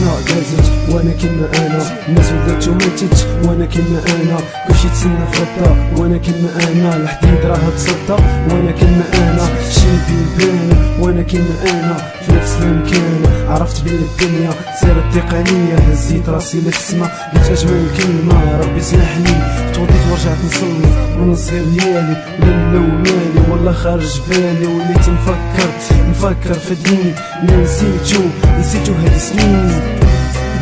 السنة دازت وانا كيما انا، الناس ولات وماتت وانا كيما انا، كلشي تسنى في غدا وانا كيما انا، الحديد راه تصدى وانا كيما انا، شيبي بان وانا كيما انا، في نفس المكان. عرفت بلي الدنيا سيرت تقنية، هزيت راسي للسما قلت اجمل كلمة ربي سمحلي، توضيت ورجعت نصلي وانا صغير ديالي، لا ومالي والله خارج بالي، وليت نفكر في الدين اللي نسيتو هاد السنين.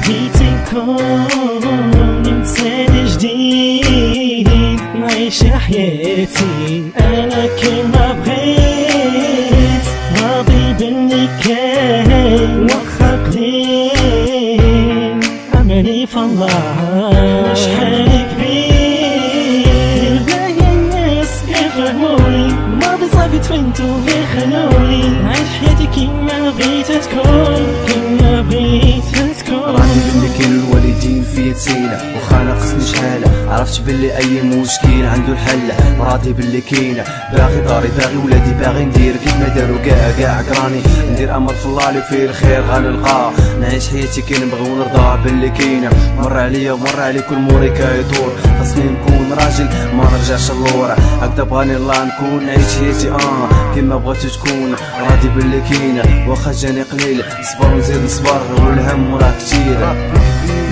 جيت نكون انسان جديد، نعيش حياتي انا كيما بغيت، راضي باللي كاين واخا قليل، املي في الله شحال كبير، باغي الناس يفهموني، الماضي صافي تفنتو يخلوني، نعيش حياتي كيما بغيت تكون، كيما بغيت تكون. راضي باللي كاين الوالدين في تسيلة وخا ناقصني شحالة، عرفت باللي اي مشكل عنده الحل، راضي باللي كاينة باغي داري باغي ولادي باغي ندير كيف ما دارو كاع قراني، ندير امل في الله اللي فيه الخير غنلقاه، نعيش حياتي كنبغي ونرضى باللي كاينة، مر عليا ومر علي كل موري كيدور، خاصني نكون راجل ما نرجعش اللورا، هكذا بغاني الله نكون نعيش حياتي كيما بغيتو تكون، راضي باللي كاينة واخا جاني قليل، نصبر ونزيد نصبر والهم راه كتير.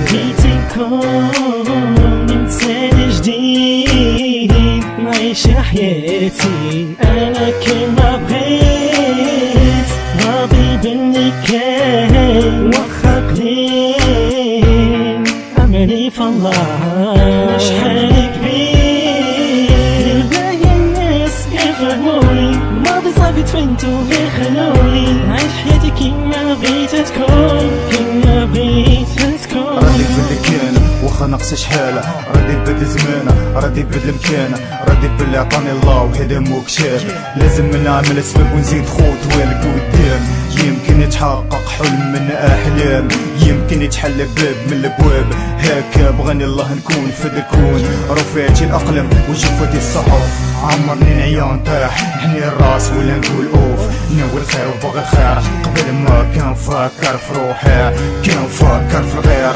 جيت نكون انسان جديد، نعيش حياتي انا كيما بغيت، راضي باللي كاين واخا قليل، املي في الله شحال كبير، باغي الناس يفهموني، الماضي صافي تفنتو يخلوني، نعيش حياتي كيما بغيت تكون، كيما بغيت تكون. راضي باللي كان واخا ناقص شحالة، راضي بهاد الزمانة، راضي بهاد المكانة، راضي باللي عطاني الله وهذا مو كتاب، لازم نعمل اسباب ونزيد خطوة لقدام، يمكن يتحقق حلم من احلام، يمكن يتحل باب من الابواب، هكا بغاني الله نكون في الكون، رفعتي الاقلام وجفتي الصحف، عمرني نعيان طاح نحني الراس ولا نقول اوف، ناوي الخير وبغي الخير، قبل ما كان فكر في روحي كان فكر في الغير.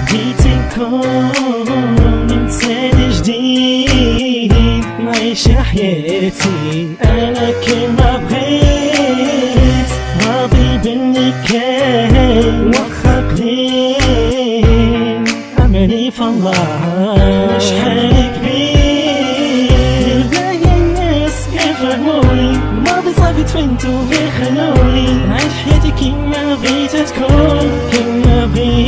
جيت نكون انسان جديد، نعيش حياتي انا كيما بغيت، راضي باللي كاين واخا قليل، املي في الله شحال كبير، باغي الناس يفهموني، الماضي صافي تفنتو يخلوني، نعيش حياتي كيما بغيت تكون، كيما بغيت